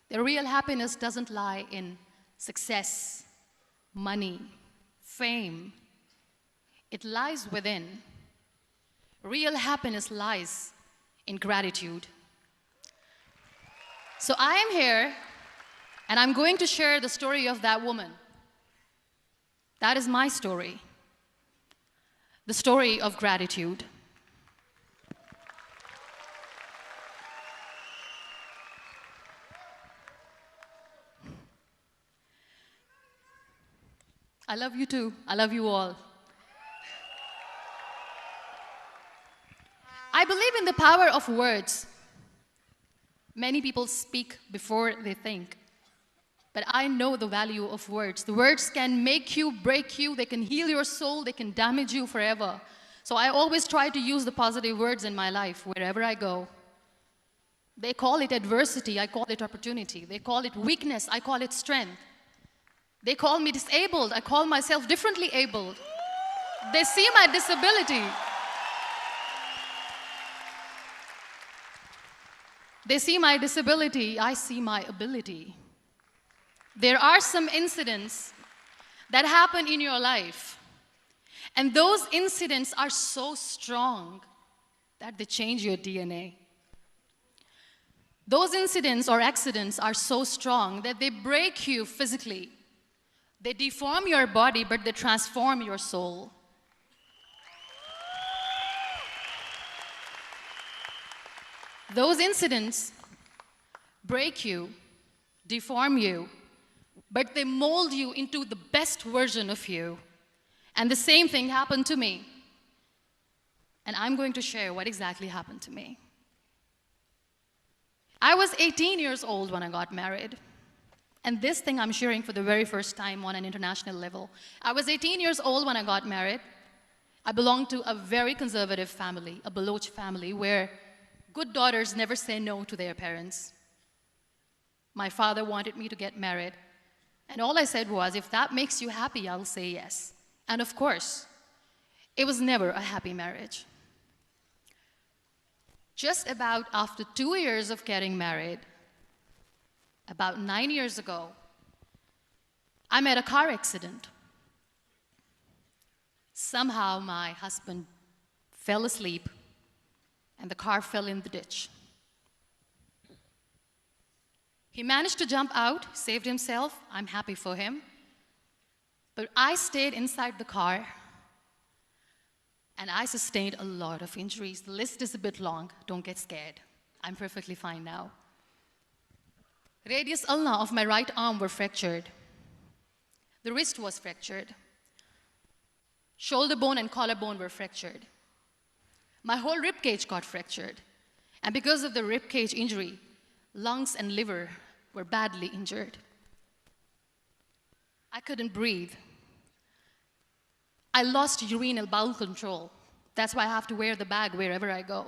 The real happiness doesn't lie in success, money, fame. It lies within. Real happiness lies in gratitude. So I am here, and I'm going to share the story of that woman. That is my story. The story of gratitude. I love you too. I love you all. I believe in the power of words. Many people speak before they think. But I know the value of words. The words can make you, break you, they can heal your soul, they can damage you forever. So I always try to use the positive words in my life wherever I go. They call it adversity, I call it opportunity. They call it weakness, I call it strength. They call me disabled, I call myself differently abled. They see my disability. They see my disability, I see my ability. There are some incidents that happen in your life, and those incidents are so strong that they change your DNA. Those incidents or accidents are so strong that they break you physically. They deform your body, but they transform your soul. Those incidents break you, deform you, but they mold you into the best version of you. And the same thing happened to me. And I'm going to share what exactly happened to me. I was 18 years old when I got married. And this thing I'm sharing for the very first time on an international level. I was 18 years old when I got married. I belonged to a very conservative family, a Baloch family, where good daughters never say no to their parents. My father wanted me to get married. And all I said was, if that makes you happy, I'll say yes. And of course, it was never a happy marriage. Just about after 2 years of getting married, about 9 years ago, I met a car accident. Somehow my husband fell asleep and the car fell in the ditch. He managed to jump out, saved himself. I'm happy for him. But I stayed inside the car and I sustained a lot of injuries. The list is a bit long. Don't get scared. I'm perfectly fine now. Radius ulna of my right arm were fractured. The wrist was fractured. Shoulder bone and collarbone were fractured. My whole rib cage got fractured. And because of the rib cage injury, lungs and liver were badly injured. I couldn't breathe. I lost urinary bowel control. That's why I have to wear the bag wherever I go.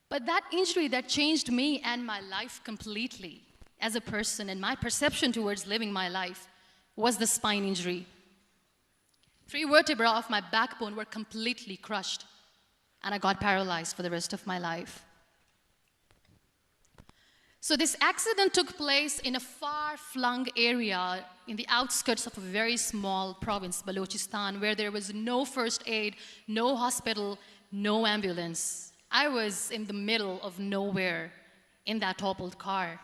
But that injury that changed me and my life completely as a person and my perception towards living my life was the spine injury. 3 vertebrae of my backbone were completely crushed, and I got paralyzed for the rest of my life. So this accident took place in a far-flung area in the outskirts of a very small province, Balochistan, where there was no first aid, no hospital, no ambulance. I was in the middle of nowhere in that toppled car.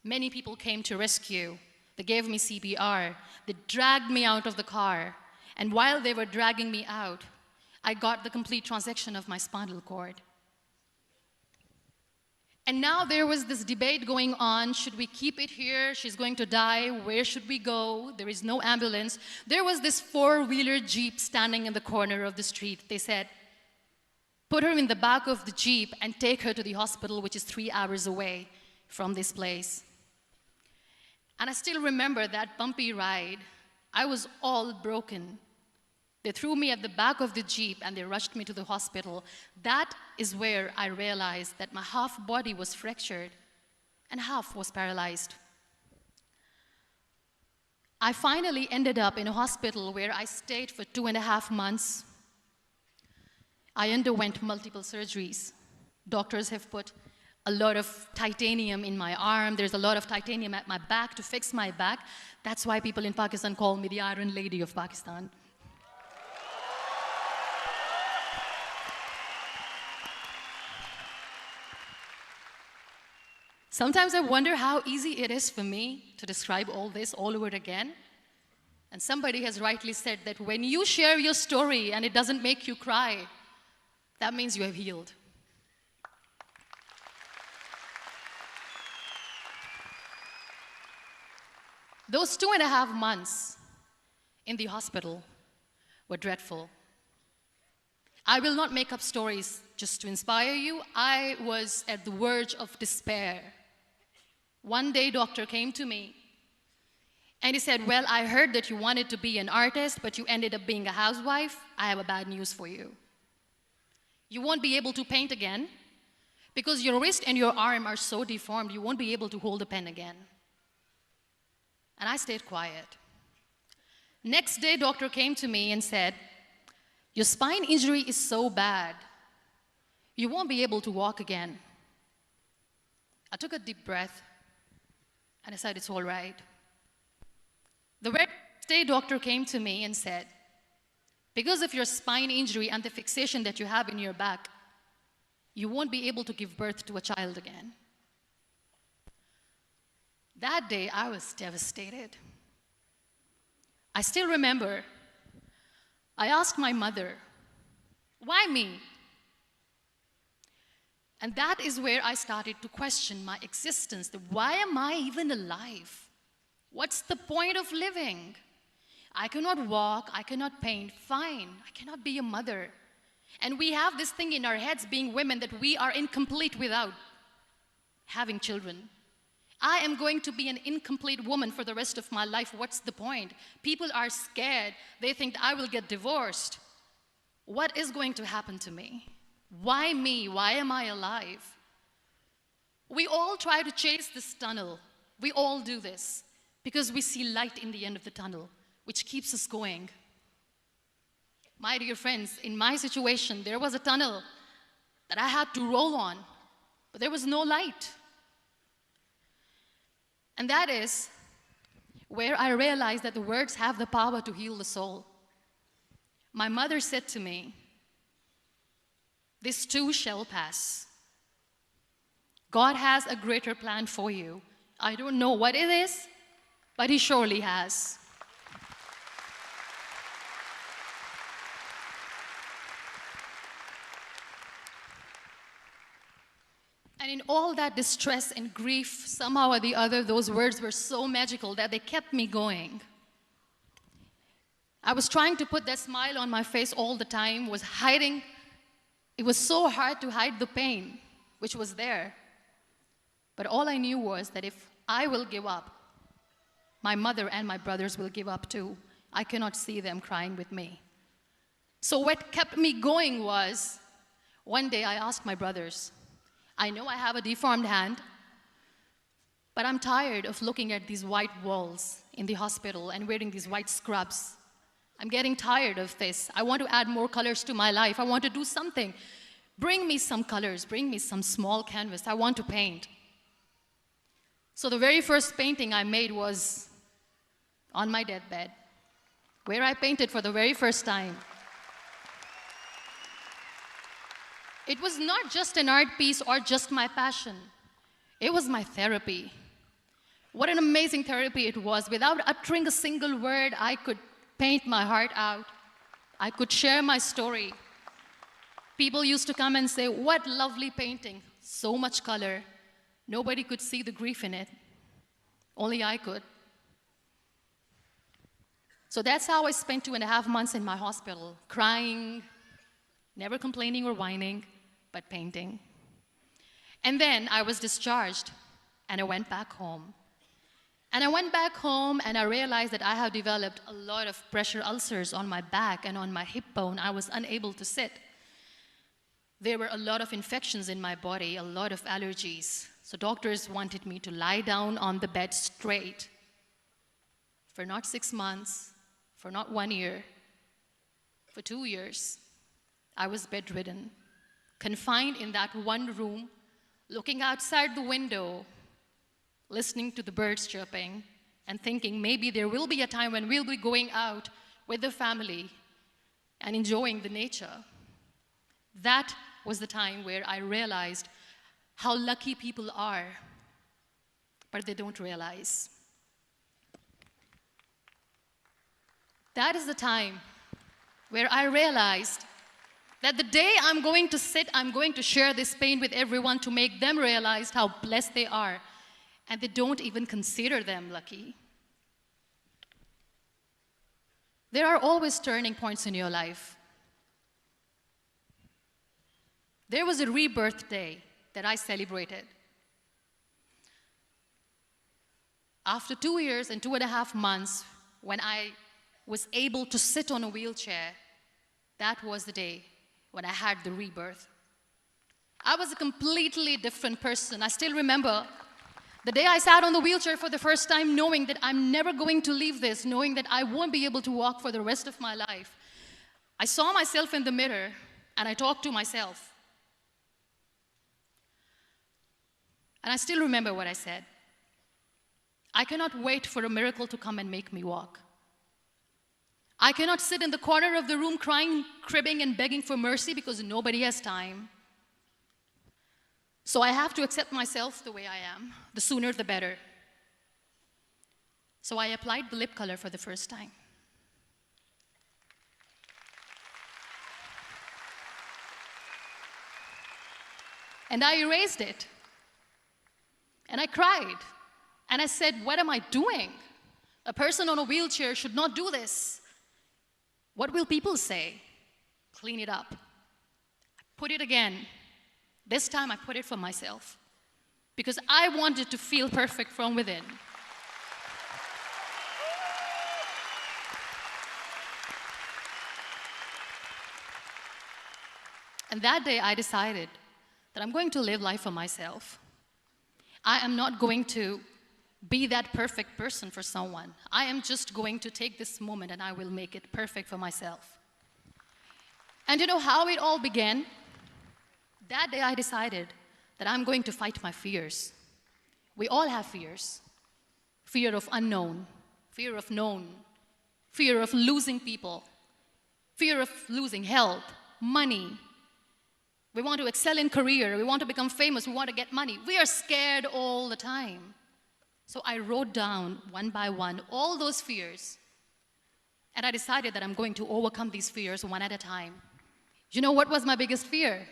Many people came to rescue. They gave me CPR. They dragged me out of the car. And while they were dragging me out, I got the complete transection of my spinal cord. And now there was this debate going on. Should we keep it here? She's going to die. Where should we go? There is no ambulance. There was this 4-wheeler Jeep standing in the corner of the street. They said, put her in the back of the Jeep and take her to the hospital, which is 3 hours away from this place. And I still remember that bumpy ride. I was all broken. They threw me at the back of the Jeep and they rushed me to the hospital. That is where I realized that my half body was fractured and half was paralyzed. I finally ended up in a hospital where I stayed for 2.5 months. I underwent multiple surgeries. Doctors have put a lot of titanium in my arm. There's a lot of titanium at my back to fix my back. That's why people in Pakistan call me the Iron Lady of Pakistan. Sometimes I wonder how easy it is for me to describe all this all over again. And somebody has rightly said that when you share your story and it doesn't make you cry, that means you have healed. Those 2.5 months in the hospital were dreadful. I will not make up stories just to inspire you. I was at the verge of despair. One day, doctor came to me and he said, well, I heard that you wanted to be an artist, but you ended up being a housewife. I have a bad news for you. You won't be able to paint again because your wrist and your arm are so deformed, you won't be able to hold a pen again. And I stayed quiet. Next day, doctor came to me and said, your spine injury is so bad, you won't be able to walk again. I took a deep breath and I said, it's all right. The very next day, doctor came to me and said, because of your spine injury and the fixation that you have in your back, you won't be able to give birth to a child again. That day, I was devastated. I still remember, I asked my mother, why me? And that is where I started to question my existence. Why am I even alive? What's the point of living? I cannot walk, I cannot paint, fine. I cannot be a mother. And we have this thing in our heads, being women, that we are incomplete without having children. I am going to be an incomplete woman for the rest of my life. What's the point? People are scared. They think I will get divorced. What is going to happen to me? Why me? Why am I alive? We all try to chase this tunnel. We all do this because we see light in the end of the tunnel, which keeps us going. My dear friends, in my situation, there was a tunnel that I had to roll on, but there was no light. And that is where I realized that the words have the power to heal the soul. My mother said to me, this too shall pass. God has a greater plan for you. I don't know what it is, but He surely has. And in all that distress and grief, somehow or the other, those words were so magical that they kept me going. I was trying to put that smile on my face all the time, was hiding. It was so hard to hide the pain, which was there. But all I knew was that if I will give up, my mother and my brothers will give up too. I cannot see them crying with me. So what kept me going was, one day I asked my brothers, I know I have a deformed hand, but I'm tired of looking at these white walls in the hospital and wearing these white scrubs. I'm getting tired of this. I want to add more colors to my life. I want to do something. Bring me some colors. Bring me some small canvas. I want to paint. So the very first painting I made was on my deathbed, where I painted for the very first time. It was not just an art piece or just my passion. It was my therapy. What an amazing therapy it was. Without uttering a single word, I could paint my heart out. I could share my story. People used to come and say, what lovely painting, so much color. Nobody could see the grief in it. Only I could. So that's how I spent 2.5 months in my hospital, crying, never complaining or whining, but painting. And then I was discharged, and I went back home. And I went back home, and I realized that I have developed a lot of pressure ulcers on my back and on my hip bone. I was unable to sit. There were a lot of infections in my body, a lot of allergies. So doctors wanted me to lie down on the bed straight for not 6 months, for not 1 year, for 2 years. I was bedridden, confined in that one room, looking outside the window, listening to the birds chirping, and thinking maybe there will be a time when we'll be going out with the family and enjoying the nature. That was the time where I realized how lucky people are, but they don't realize. That is the time where I realized that the day I'm going to sit, I'm going to share this pain with everyone to make them realize how blessed they are, and they don't even consider them lucky. There are always turning points in your life. There was a rebirth day that I celebrated. After 2 years and 2.5 months, when I was able to sit on a wheelchair, that was the day when I had the rebirth. I was a completely different person. I still remember the day I sat on the wheelchair for the first time, knowing that I'm never going to leave this, knowing that I won't be able to walk for the rest of my life. I saw myself in the mirror and I talked to myself. And I still remember what I said. I cannot wait for a miracle to come and make me walk. I cannot sit in the corner of the room crying, cribbing, and begging for mercy because nobody has time. So I have to accept myself the way I am. The sooner, the better. So I applied the lip color for the first time. And I erased it. And I cried. And I said, what am I doing? A person on a wheelchair should not do this. What will people say? Clean it up. I put it again. This time I put it for myself. Because I wanted to feel perfect from within. And that day I decided that I'm going to live life for myself. I am not going to be that perfect person for someone. I am just going to take this moment and I will make it perfect for myself. And you know how it all began? That day I decided that I'm going to fight my fears. We all have fears. Fear of unknown, fear of known, fear of losing people, fear of losing health, money. We want to excel in career, we want to become famous, we want to get money. We are scared all the time. So I wrote down one by one all those fears. And I decided that I'm going to overcome these fears one at a time. You know what was my biggest fear?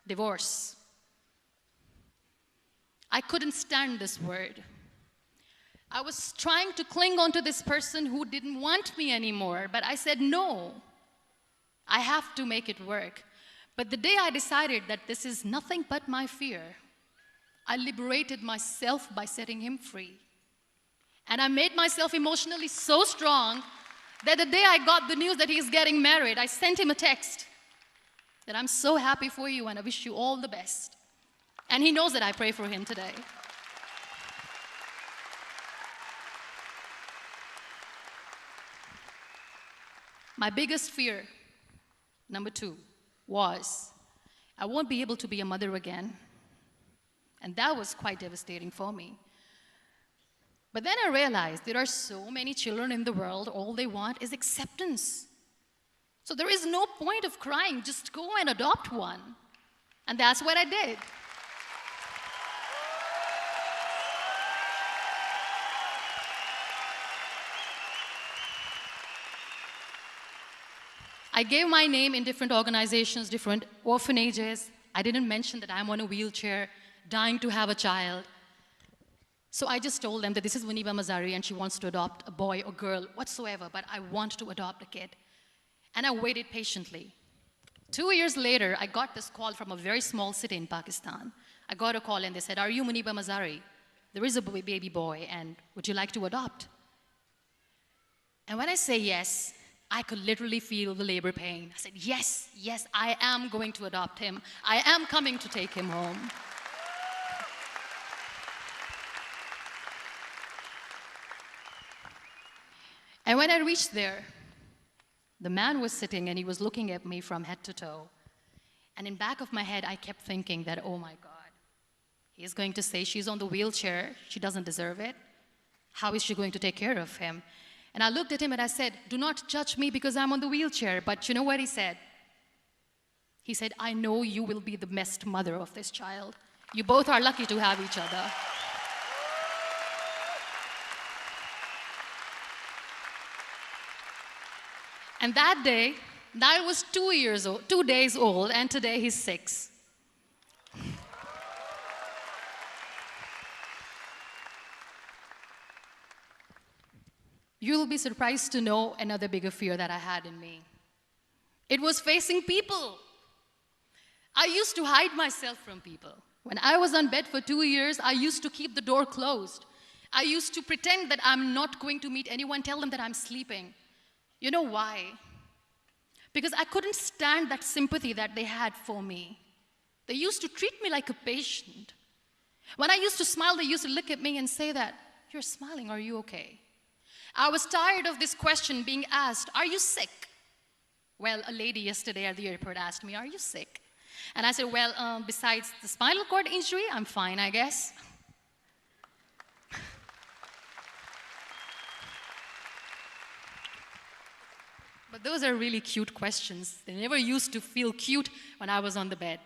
Divorce. I couldn't stand this word. I was trying to cling on to this person who didn't want me anymore, but I said no. I have to make it work. But the day I decided that this is nothing but my fear, I liberated myself by setting him free. And I made myself emotionally so strong that the day I got the news that he's getting married, I sent him a text that I'm so happy for you and I wish you all the best. And he knows that I pray for him today. My biggest fear, number 2, was I won't be able to be a mother again. And that was quite devastating for me. But then I realized there are so many children in the world, all they want is acceptance. So there is no point of crying, just go and adopt one. And that's what I did. I gave my name in different organizations, different orphanages. I didn't mention that I'm on a wheelchair, dying to have a child. So I just told them that this is Muniba Mazari and she wants to adopt a boy or girl whatsoever, but I want to adopt a kid. And I waited patiently. 2 years later, I got this call from a very small city in Pakistan. I got a call and they said, are you Muniba Mazari? There is a baby boy and would you like to adopt? And when I say yes, I could literally feel the labor pain. I said, yes, yes, I am going to adopt him. I am coming to take him home. And when I reached there, the man was sitting and he was looking at me from head to toe. And in back of my head, I kept thinking that, oh my God, he is going to say she's on the wheelchair, she doesn't deserve it. How is she going to take care of him? And I looked at him and I said, do not judge me because I'm on the wheelchair. But you know what he said? He said, I know you will be the best mother of this child. You both are lucky to have each other. And that day, Niall was 2 days old, and today he's 6. You'll be surprised to know another bigger fear that I had in me. It was facing people. I used to hide myself from people. When I was on bed for 2 years, I used to keep the door closed. I used to pretend that I'm not going to meet anyone, tell them that I'm sleeping. You know why? Because I couldn't stand that sympathy that they had for me. They used to treat me like a patient. When I used to smile, they used to look at me and say that, you're smiling, are you okay? I was tired of this question being asked, are you sick? Well, a lady yesterday at the airport asked me, are you sick? And I said, well, besides the spinal cord injury, I'm fine, I guess. But those are really cute questions. They never used to feel cute when I was on the bed.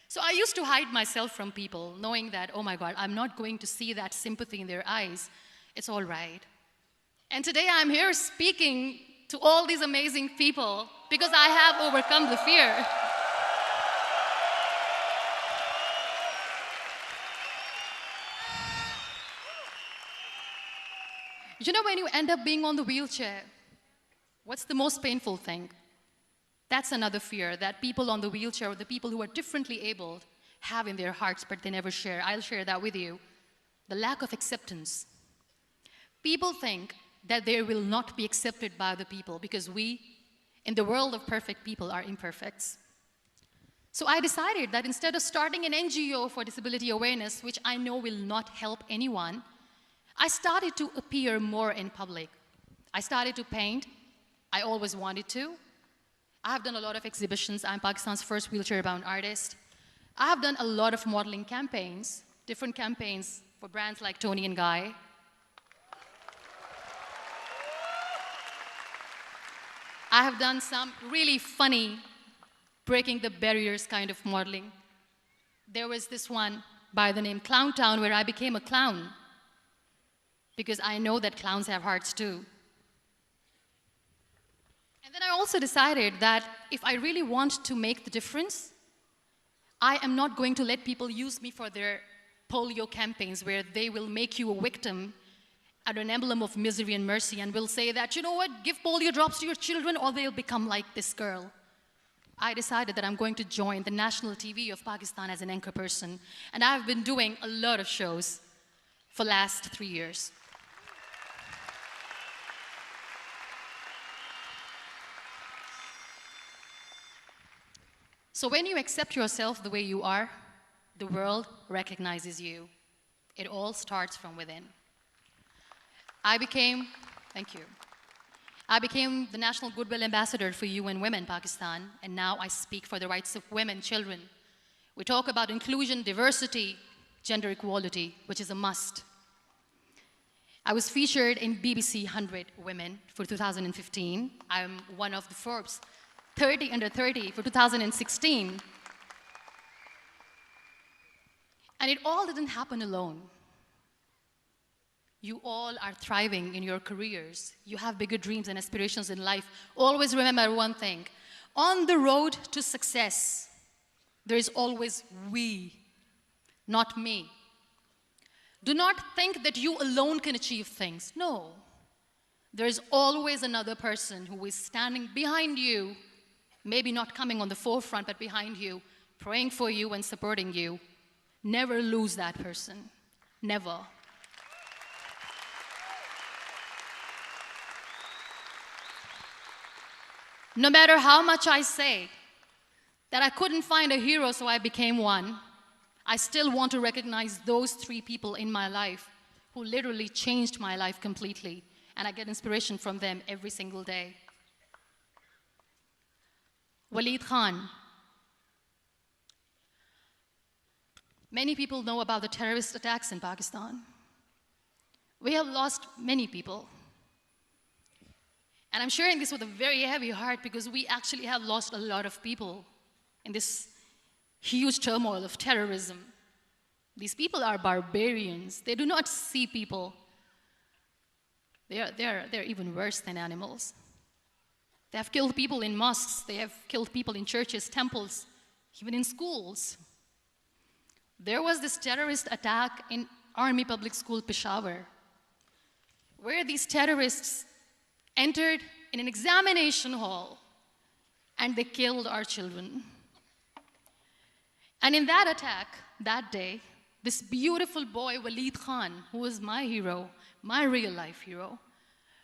So I used to hide myself from people, knowing that, oh my God, I'm not going to see that sympathy in their eyes. It's all right. And today I'm here speaking to all these amazing people because I have overcome the fear. You know, when you end up being on the wheelchair, what's the most painful thing? That's another fear that people on the wheelchair, or the people who are differently abled, have in their hearts, but they never share. I'll share that with you. The lack of acceptance. People think that they will not be accepted by the people because we, in the world of perfect people, are imperfects. So I decided that instead of starting an NGO for disability awareness, which I know will not help anyone, I started to appear more in public. I started to paint. I always wanted to. I have done a lot of exhibitions. I'm Pakistan's first wheelchair-bound artist. I have done a lot of modeling campaigns, different campaigns for brands like Tony and Guy. I have done some really funny, breaking the barriers kind of modeling. There was this one by the name Clown Town where I became a clown because I know that clowns have hearts too. And then I also decided that if I really want to make the difference, I am not going to let people use me for their polio campaigns where they will make you a victim and an emblem of misery and mercy and will say that, you know what, give polio drops to your children or they'll become like this girl. I decided that I'm going to join the national TV of Pakistan as an anchor person. And I've been doing a lot of shows for the last 3 years. So when you accept yourself the way you are, the world recognizes you. It all starts from within. Thank you. I became the National Goodwill Ambassador for UN Women Pakistan, and now I speak for the rights of women, children. We talk about inclusion, diversity, gender equality, which is a must. I was featured in BBC 100 Women for 2015. I'm one of the Forbes 30 under 30 for 2016. And it all didn't happen alone. You all are thriving in your careers. You have bigger dreams and aspirations in life. Always remember one thing. On the road to success, there is always we, not me. Do not think that you alone can achieve things. No. There is always another person who is standing behind you, maybe not coming on the forefront, but behind you, praying for you and supporting you. Never lose that person. Never. No matter how much I say that I couldn't find a hero, so I became one, I still want to recognize those 3 people in my life who literally changed my life completely, and I get inspiration from them every single day. Waleed Khan, Many people know about the terrorist attacks in Pakistan. We have lost many people. And I'm sharing this with a very heavy heart because we actually have lost a lot of people in this huge turmoil of terrorism. These people are barbarians. They do not see people. They're even worse than animals. They have killed people in mosques. They have killed people in churches, temples, even in schools. There was this terrorist attack in Army Public School, Peshawar, where these terrorists entered in an examination hall and they killed our children. And in that attack, that day, this beautiful boy, Walid Khan, who was my hero, my real life hero,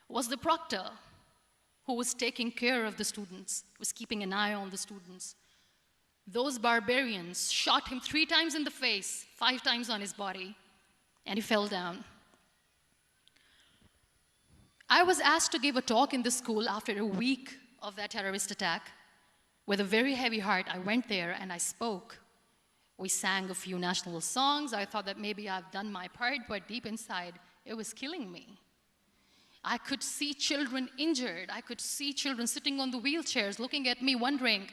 was the proctor who was taking care of the students, was keeping an eye on the students. Those barbarians shot him 3 times in the face, 5 times on his body, and he fell down. I was asked to give a talk in the school after a week of that terrorist attack. With a very heavy heart, I went there and I spoke. We sang a few national songs. I thought that maybe I've done my part, but deep inside, it was killing me. I could see children injured. I could see children sitting on the wheelchairs, looking at me, wondering,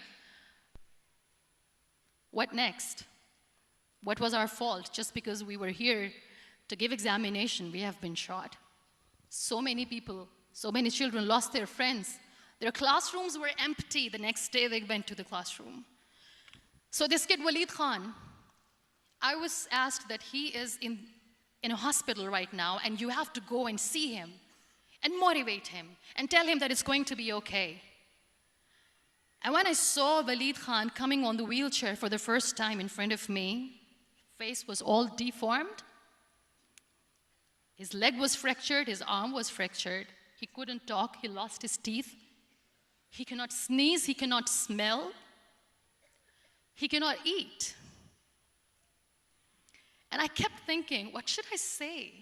what next? What was our fault? Just because we were here to give examination, we have been shot. So many people, so many children lost their friends. Their classrooms were empty. The next day they went to the classroom. So this kid, Walid Khan, I was asked that he is in a hospital right now, and you have to go and see him and motivate him and tell him that it's going to be okay. And when I saw Walid Khan coming on the wheelchair for the first time in front of me, face was all deformed. His leg was fractured, his arm was fractured. He couldn't talk, he lost his teeth. He cannot sneeze, he cannot smell. He cannot eat. And I kept thinking, what should I say?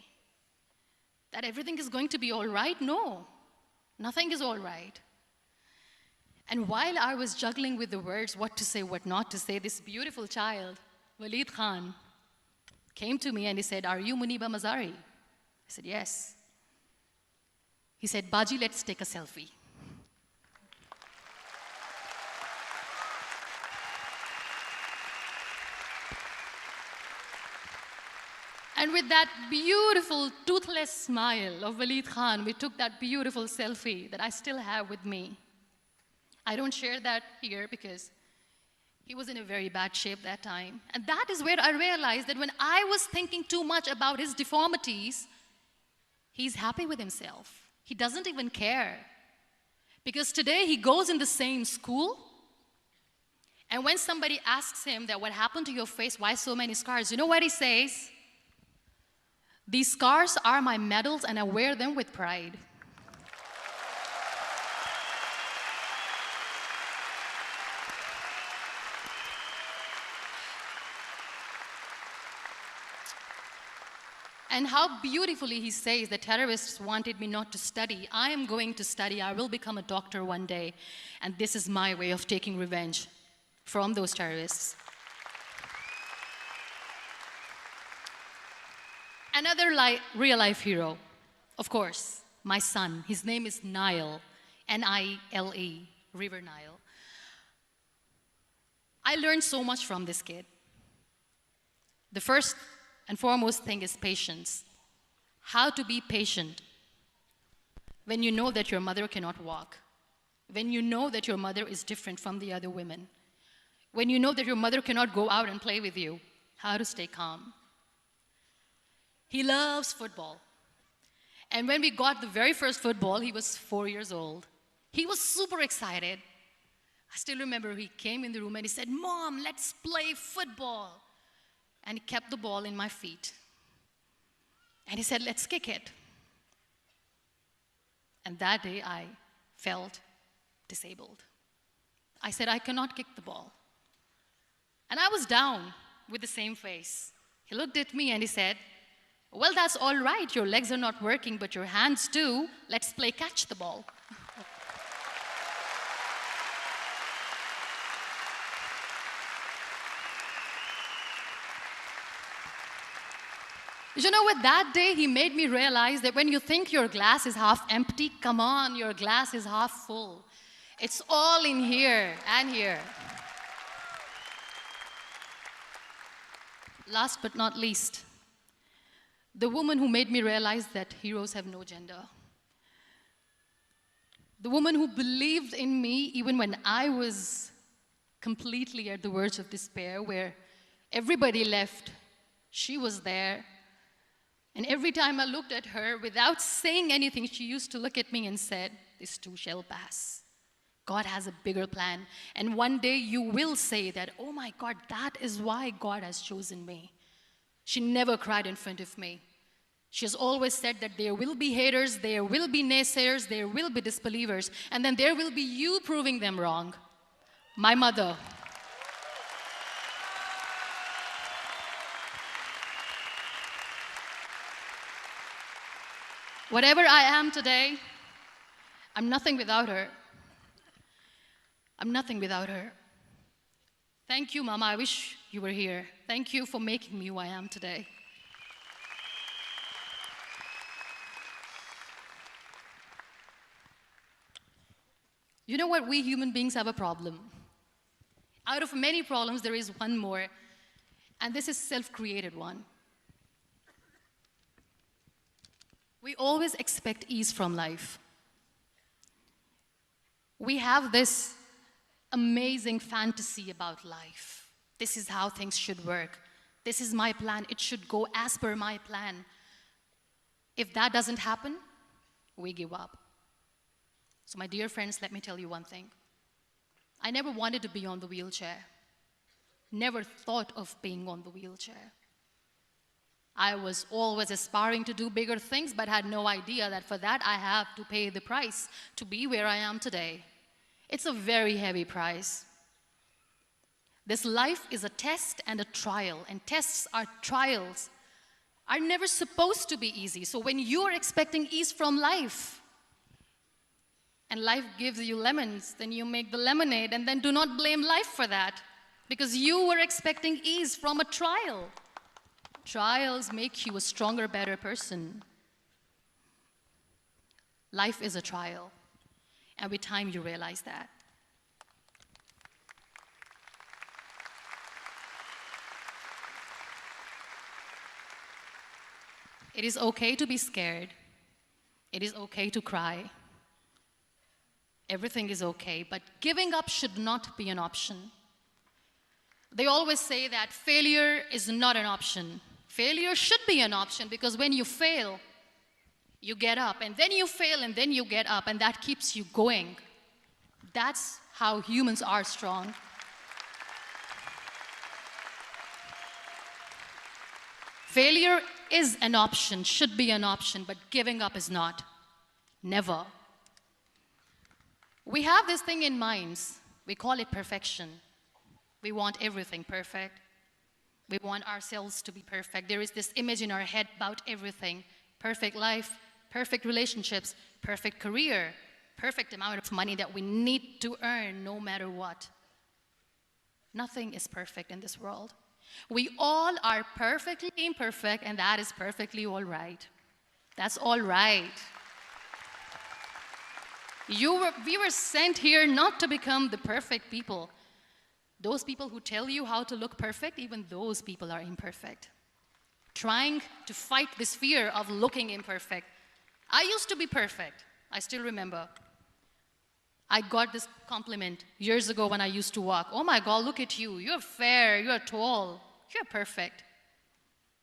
That everything is going to be all right? No, nothing is all right. And while I was juggling with the words, what to say, what not to say, this beautiful child, Walid Khan, came to me and he said, "Are you Muniba Mazari?" I said, "Yes." He said, "Baji, let's take a selfie." And with that beautiful, toothless smile of Walid Khan, we took that beautiful selfie that I still have with me. I don't share that here because he was in a very bad shape that time. And that is where I realized that when I was thinking too much about his deformities, he's happy with himself. He doesn't even care. Because today he goes in the same school, and when somebody asks him that what happened to your face, why so many scars, you know what he says? "These scars are my medals and I wear them with pride." And how beautifully he says, the terrorists wanted me not to study. I am going to study. I will become a doctor one day. And this is my way of taking revenge from those terrorists. Another real-life hero, of course, my son. His name is Nile, N-I-L-E, River Nile. I learned so much from this kid. The first and foremost thing is patience. How to be patient when you know that your mother cannot walk, when you know that your mother is different from the other women, when you know that your mother cannot go out and play with you, how to stay calm. He loves football. And when we got the very first football, he was 4 years old. He was super excited. I still remember he came in the room and he said, "Mom, let's play football." And he kept the ball in my feet. And he said, "Let's kick it." And that day I felt disabled. I said, "I cannot kick the ball." And I was down with the same face. He looked at me and he said, "Well, that's all right. Your legs are not working, but your hands do. Let's play catch the ball." You know what? That day he made me realize that when you think your glass is half empty, come on, your glass is half full. It's all in here and here. Last but not least, the woman who made me realize that heroes have no gender. The woman who believed in me even when I was completely at the verge of despair, where everybody left, she was there. And every time I looked at her, without saying anything, she used to look at me and said, "This too shall pass. God has a bigger plan. And one day you will say that, oh my God, that is why God has chosen me." She never cried in front of me. She has always said that there will be haters, there will be naysayers, there will be disbelievers, and then there will be you proving them wrong. My mother. Whatever I am today, I'm nothing without her. I'm nothing without her. Thank you, Mama. I wish you were here. Thank you for making me who I am today. You know what? We human beings have a problem. Out of many problems, there is one more, and this is self-created one. We always expect ease from life. We have this amazing fantasy about life. This is how things should work. This is my plan. It should go as per my plan. If that doesn't happen, we give up. So my dear friends, let me tell you one thing. I never wanted to be on the wheelchair. Never thought of being on the wheelchair. I was always aspiring to do bigger things, but had no idea that for that I have to pay the price to be where I am today. It's a very heavy price. This life is a test and a trial, and tests are trials are never supposed to be easy. So when you are expecting ease from life, and life gives you lemons, then you make the lemonade, and then do not blame life for that, because you were expecting ease from a trial. Trials make you a stronger, better person. Life is a trial, and with time you realize that. It is okay to be scared. It is okay to cry. Everything is okay, but giving up should not be an option. They always say that failure is not an option. Failure should be an option, because when you fail, you get up, and then you fail, and then you get up, and that keeps you going. That's how humans are strong. Failure is an option, should be an option, but giving up is not. Never. We have this thing in minds. We call it perfection. We want everything perfect. We want ourselves to be perfect. There is this image in our head about everything. Perfect life, perfect relationships, perfect career, perfect amount of money that we need to earn no matter what. Nothing is perfect in this world. We all are perfectly imperfect, and that is perfectly all right. That's all right. We were sent here not to become the perfect people. Those people who tell you how to look perfect, even those people are imperfect. Trying to fight this fear of looking imperfect. I used to be perfect. I still remember. I got this compliment years ago when I used to walk. "Oh my God, look at you. You're fair, you're tall, you're perfect."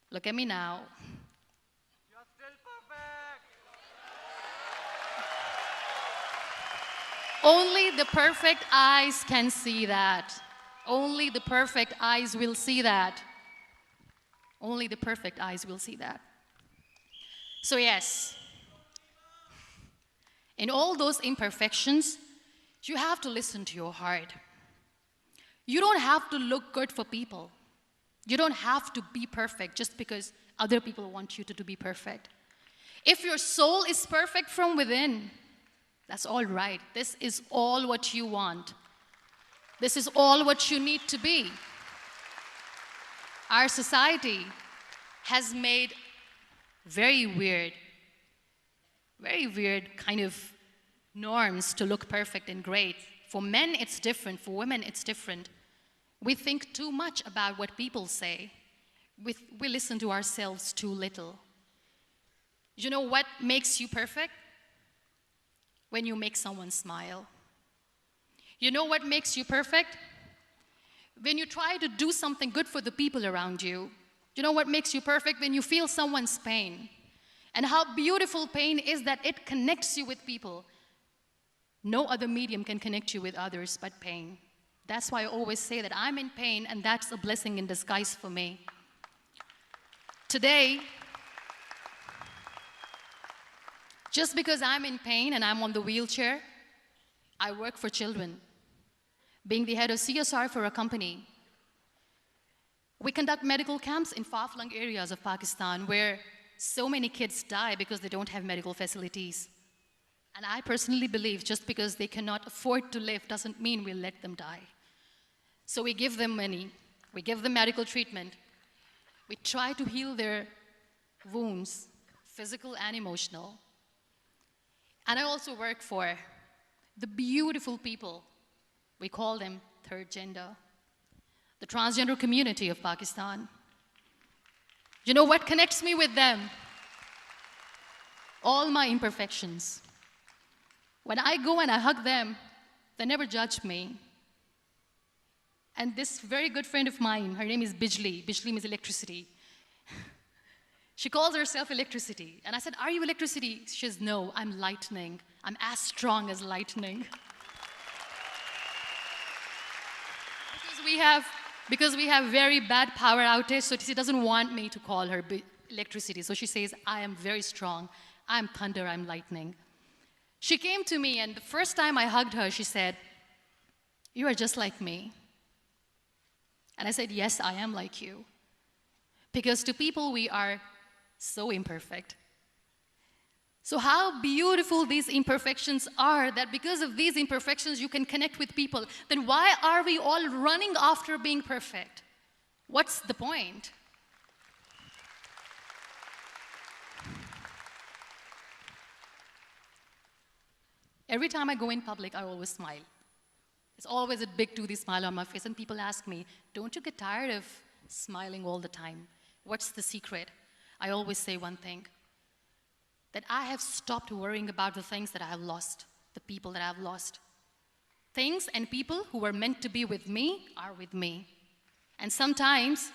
Look at me now. You're still perfect. Only the perfect eyes can see that. Only the perfect eyes will see that. Only the perfect eyes will see that. So yes, in all those imperfections, you have to listen to your heart. You don't have to look good for people. You don't have to be perfect just because other people want you to be perfect. If your soul is perfect from within, that's all right. This is all what you want. This is all what you need to be. Our society has made Very weird, very weird kind of norms to look perfect and great. For men, it's different. For women, it's different. We think too much about what people say. We listen to ourselves too little. You know what makes you perfect? When you make someone smile. You know what makes you perfect? When you try to do something good for the people around you. You know what makes you perfect? When you feel someone's pain. And how beautiful pain is that it connects you with people. No other medium can connect you with others but pain. That's why I always say that I'm in pain, and that's a blessing in disguise for me. Today, just because I'm in pain and I'm on the wheelchair, I work for children. Being the head of CSR for a company, we conduct medical camps in far-flung areas of Pakistan where so many kids die because they don't have medical facilities. And I personally believe just because they cannot afford to live doesn't mean we'll let them die. So we give them money, we give them medical treatment, we try to heal their wounds, physical and emotional. And I also work for the beautiful people, we call them third gender, the transgender community of Pakistan. You know what connects me with them? All my imperfections. When I go and I hug them, they never judge me. And this very good friend of mine, her name is Bijli. Bijli means electricity. She calls herself electricity. And I said, are you electricity? She says, no, I'm lightning. I'm as strong as lightning. Because we have very bad power outage, so she doesn't want me to call her electricity. So she says, I am very strong. I'm thunder, I'm lightning. She came to me, and the first time I hugged her, she said, you are just like me. And I said, yes, I am like you. Because to people, we are so imperfect. So how beautiful these imperfections are, that because of these imperfections, you can connect with people. Then why are we all running after being perfect? What's the point? Every time I go in public, I always smile. It's always a big toothy smile on my face, and people ask me, don't you get tired of smiling all the time? What's the secret? I always say one thing, that I have stopped worrying about the things that I have lost, the people that I have lost. Things and people who were meant to be with me are with me. And sometimes,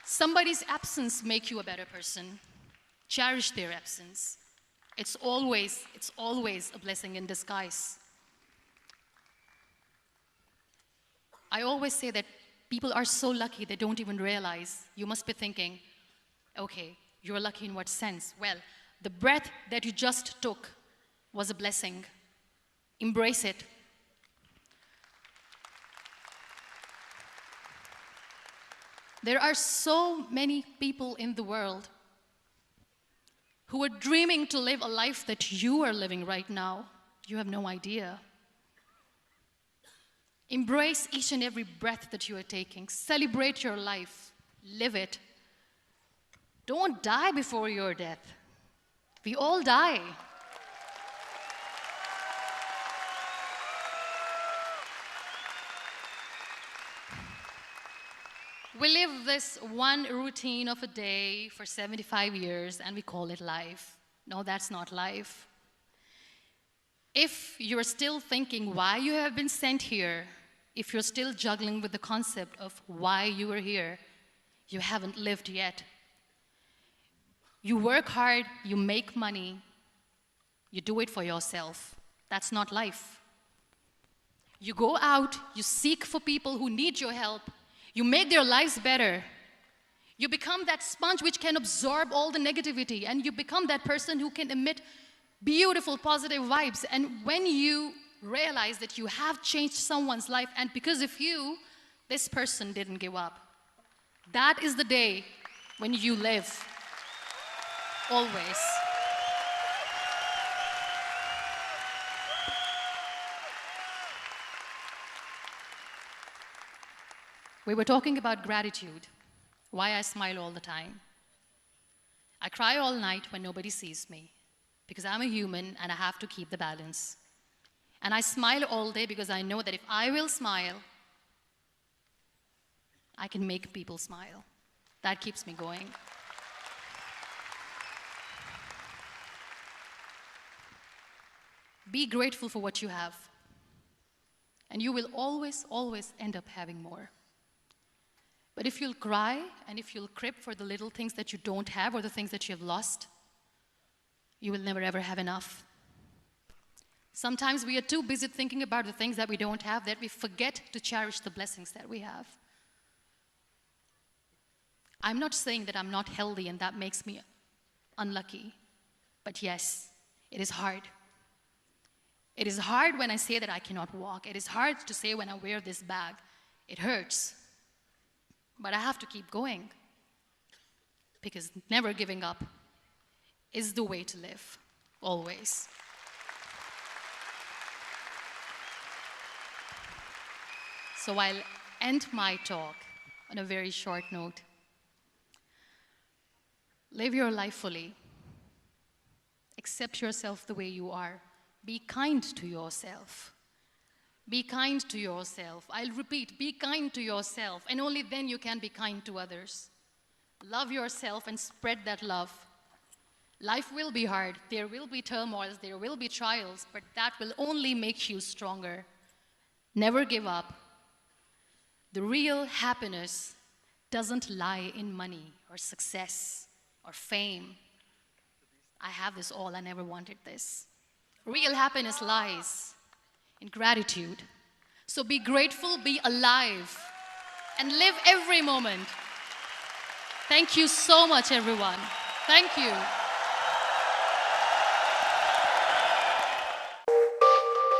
somebody's absence makes you a better person. Cherish their absence. It's always a blessing in disguise. I always say that people are so lucky they don't even realize. You must be thinking, okay, you're lucky in what sense? Well, the breath that you just took was a blessing. Embrace it. There are so many people in the world who are dreaming to live a life that you are living right now. You have no idea. Embrace each and every breath that you are taking. Celebrate your life. Live it. Don't die before your death. We all die. We live this one routine of a day for 75 years and we call it life. No, that's not life. If you're still thinking why you have been sent here, if you're still juggling with the concept of why you are here, you haven't lived yet. You work hard, you make money, you do it for yourself. That's not life. You go out, you seek for people who need your help, you make their lives better. You become that sponge which can absorb all the negativity, and you become that person who can emit beautiful, positive vibes. And when you realize that you have changed someone's life, and because of you, this person didn't give up, that is the day when you live. Always. We were talking about gratitude, why I smile all the time. I cry all night when nobody sees me because I'm a human and I have to keep the balance. And I smile all day because I know that if I will smile, I can make people smile. That keeps me going. Be grateful for what you have. And you will always, always end up having more. But if you'll cry and if you'll crib for the little things that you don't have or the things that you have lost, you will never ever have enough. Sometimes we are too busy thinking about the things that we don't have that we forget to cherish the blessings that we have. I'm not saying that I'm not healthy and that makes me unlucky. But yes, it is hard. It is hard when I say that I cannot walk. It is hard to say when I wear this bag. It hurts. But I have to keep going. Because never giving up is the way to live, always. So I'll end my talk on a very short note. Live your life fully. Accept yourself the way you are. Be kind to yourself. Be kind to yourself. I'll repeat, be kind to yourself, and only then you can be kind to others. Love yourself and spread that love. Life will be hard. There will be turmoils, there will be trials, but that will only make you stronger. Never give up. The real happiness doesn't lie in money or success or fame. I have this all, I never wanted this. Real happiness lies in gratitude. So be grateful, be alive, and live every moment. Thank you so much, everyone. Thank you.